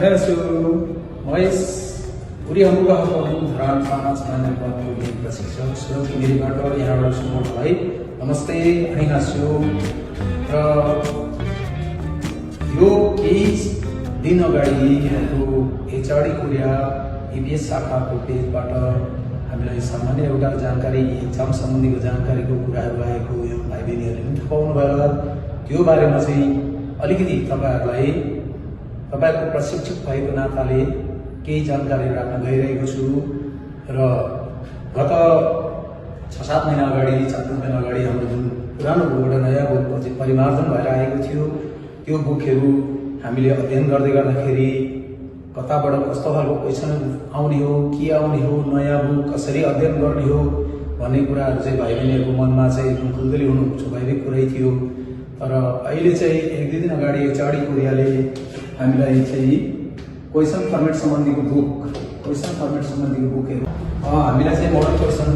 안녕하세요. महेश पुरी धरान पाना चलाने प्रशिक्षक सुरज गिरीबाट यहाँबाट सम्पूर्णलाई नमस्ते भनिहाल्छु र यो केही दिन अगाडि हाम्रो एचआरडी कोरिया इपिएस शाखाको पेजबाट हामीलाई सामान्य एउटा जानकारी एक्जाम सम्बन्धीको जानकारीको कुराहरू आएको यो भाइ बहिनीहरूले पनि थाहा पाउनु भयो होला। त्यो बारेमा चाहिँ अलिकति तपाईहरुको प्रशिक्षक भएको नाताले केही जानकारी राख्न गइरहेको छु र गत 6-7 महिना अगाडि 4 महिना अगाडि हाम्रो जुन पुरानो बुकबाट नयाँ बुकको चाहिँ परिमार्जन भएर आएको थियो त्यो बुकहरू हामीले अध्ययन गर्दै गर्दाखेरि कताबाट कस्तो खालको क्वेशन आउने हो, के आउने हो, नयाँ बुक कसरी अध्ययन गर्ने हो भन्ने कुराहरू चाहिँ भाइ बहिनीहरूको मनमा चाहिँ एकदम खुल्दली हुनु स्वाभाविक कुरै थियो। तर अहिले चाहिँ 1-2 दिन अगाडि एचआरडी कोरियाले हामीलाई चाहिँ क्वेशन फर्मेट सम्बन्धीको बुकहरू हामीलाई चाहिँ मोडल क्वेशन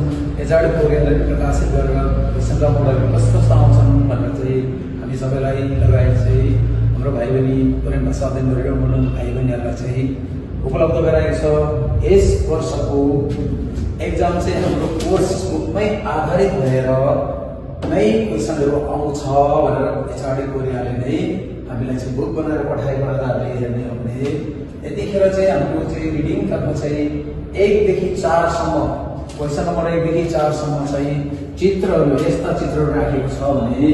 एचआरडी कोरियाले प्रकाशित गरेर क्वेशनका मोडलहरू कस्तो आउँछन् भनेर चाहिँ हामी सबैलाई लगायत चाहिँ हाम्रो भाइ बहिनी कोरियन भाषा अध्ययन गरेर हुनुहुने भाइ बहिनीहरूलाई चाहिँ उपलब्ध गराएको छ। यस वर्षको एक्जाम चाहिँ हाम्रो कोर्स बुकमै आधारित भएर नै क्वेशनहरू आउँछ भनेर एचआरडी कोरियाले नै हामीलाई चाहिँ बुक बनाएर पठाएको आधारले हेर्ने हो भने यतिखेर चाहिँ हाम्रो चाहिँ रिडिङ तर्फ चाहिँ 1 देखि 4 सम्म क्वेशन नम्बर 1 देखि 4 सम्म चाहिँ चित्रहरू यस्ता चित्रहरू राखेको छ भने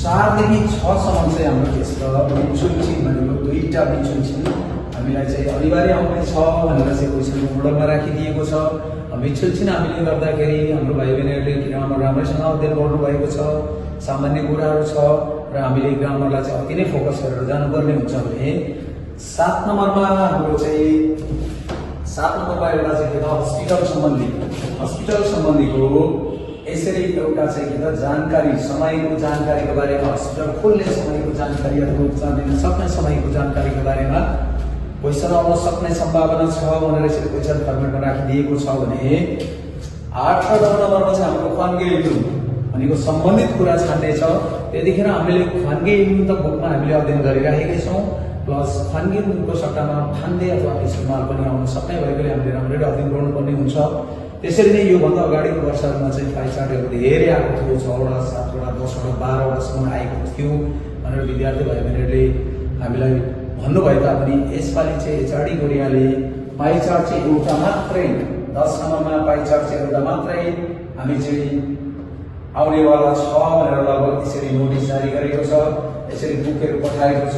4 देखि 6 सम्म चाहिँ हाम्रो त्यसको बिन्छुन चिन्ह भनेको दुईटा बिन्छुन चिन्ह हामीलाई चाहिँ अनिवार्य आउने छ भनेर चाहिँ क्वेशनको मोडलमा राखिदिएको छ। बिन्छुन चिन्ह हामीले गर्दाखेरि हाम्रो भाइ बहिनीहरूले ग्रामर राम्रैसँग अध्ययन गर्नुभएको छ, सामान्य कुराहरू छ र हामीले ग्रामरलाई चाहिँ अति नै फोकस गरेर जानुपर्ने हुन्छ भने 7 नम्बरमा हाम्रो चाहिँ 7 नम्बरमा एउटा चाहिँ के हस्पिटल सम्बन्धीको यसरी एउटा चाहिँ के जानकारी समयको जानकारीको बारेमा हस्पिटल खोल्ने समयको जानकारी अथवा उपचार दिन सक्ने समयको जानकारीको बारेमा क्वेशन आउन सक्ने सम्भावना छ भनेर यसरी क्वेशन फर्मेटमा राखिदिएको छ भने 8 र 9 नम्बरमा चाहिँ हाम्रो ख्वान्गे इल्म भनेको सम्बन्धित कुरा छान्ने छ। त्यतिखेर हामीले ख्वान्गे इल्म त बुकमा हामीले अध्ययन गरिरहेकै छौँ प्लस ख्वान्गे इल्मको सट्टामा फान्डे अथवा इस्तेमाल पनि आउन सक्ने भएकोले हामीले राम्ररी अध्ययन गर्नुपर्ने हुन्छ। त्यसरी नै योभन्दा अगाडिको वर्षहरूमा चाहिँ पाइ चार्टहरू धेरै आएको थियो, 6वटा 7वटा 10वटा 12वटासम्म आएको थियो भनेर विद्यार्थी भाइ बहिनीहरूले हामीलाई भन्नुभयो तापनि यसपालि चाहिँ एचआरडी कोरियाले पाइ चार्ट चाहिँ एउटा मात्रै 10 नम्बरमा पाइ चार्ट चाहिँ एउटा मात्रै हामी चाहिँ आउनेवाला छ भनेर लगभग त्यसरी नोटिस जारी गरेको छ, यसरी बुकहरू पठाएको छ।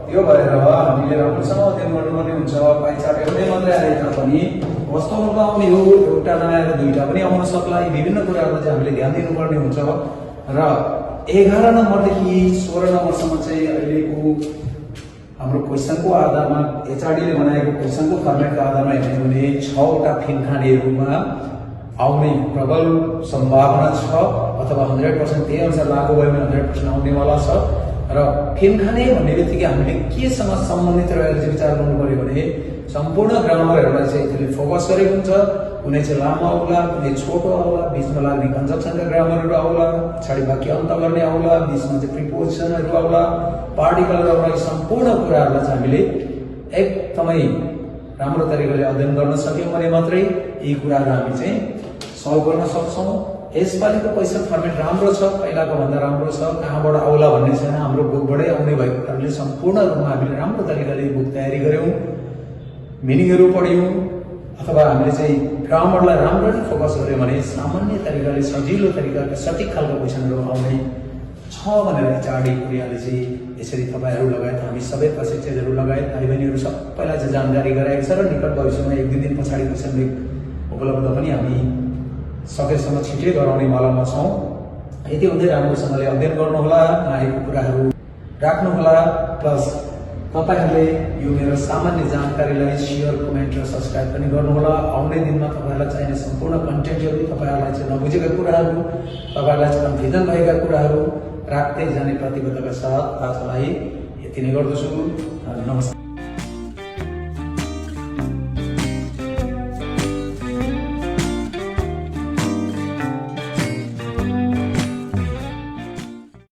त्यो भएर हामीले राम्रोसँग अध्ययन गर्नुपर्ने हुन्छ। पाइ चार्ट एउटै मात्रै आए तापनि वास्तवमा आउने हो एउटा नआएर दुईटा पनि आउन सक्ला, यी विभिन्न कुराहरूलाई चाहिँ हामीले ध्यान दिनुपर्ने हुन्छ। र 11 नम्बरदेखि 16 नम्बरसम्म चाहिँ अहिलेको हाम्रो क्वेशनको आधारमा एचआरडीले बनाएको क्वेशनको फर्मेटको आधारमा हेर्ने हो भने 6वटा फिनखानेहरूमा आउने प्रबल सम्भावना छ अथवा 100% त्यही अनुसार लागू भयो भने 100% आउनेवाला छ। र फिनखाने भन्ने बित्तिकै हामीले केसँग सम्बन्धित रहेर चाहिँ विचार गर्नु पर्यो भने सम्पूर्ण ग्रामरहरूलाई चाहिँ त्यसले फोकस गरेको हुन्छ। कुनै चाहिँ लामो आउला, कुनै छोटो आउला, बिचमा लाग्ने कन्जक्सनका ग्रामरहरू आउला, पछाडि वाक्य अन्त गर्ने आउला, बिचमा चाहिँ प्रिपोजिसनहरू आउला, पार्टिकलहरू आउला, यी सम्पूर्ण कुराहरूलाई चाहिँ हामीले एकदमै राम्रो तरिकाले अध्ययन गर्न सक्यौँ भने मात्रै यी कुराहरू हामी चाहिँ सल्भ गर्न सक्छौँ। यसपालिको क्वेशन फर्मेट राम्रो छ, पहिलाको भन्दा राम्रो छ, कहाँबाट आउला भन्ने छैन, हाम्रो बुकबाटै आउने भएको कारणले सम्पूर्ण रूपमा हामीले राम्रो तरिकाले बुक तयारी गऱ्यौँ, मिनिङहरू पढ्यौँ अथवा हामीले चाहिँ ग्रामरलाई राम्ररी फोकस गऱ्यौँ भने सामान्य तरिकाले सजिलो तरिकाले सठिक खालको क्वेशनहरू आउने छ भनेर एचआरडी कोरियाले चाहिँ यसरी तपाईहरु लगायत हामी सबै प्रशिक्षकहरू लगायत भाइ बहिनीहरू सबैलाई चाहिँ जानकारी गराएको छ र निकट भविष्यमा 1-2 दिन पछाडि क्वेशन ब्याङ्क उपलब्ध पनि हामी सकेसम्म छिटै गराउने वालामा छौँ। यति हुँदै राम्रोसँगले अध्ययन गर्नुहोला, नआएको कुराहरू राख्नुहोला, प्लस तपाईहरुले यो मेरो सामान्य जानकारीलाई शेयर, कमेन्ट र सब्स्क्राइब पनि गर्नुहोला। आउने दिनमा तपाईहरुलाई चाहिने सम्पूर्ण कन्टेन्टहरू, तपाईहरुलाई चाहिँ नबुझेका कुराहरू, तपाईहरुलाई चाहिँ कन्फ्युजन भएका कुराहरू राख्दै जाने प्रतिबद्धताका साथ आजलाई यति नै गर्दछु। नमस्कार।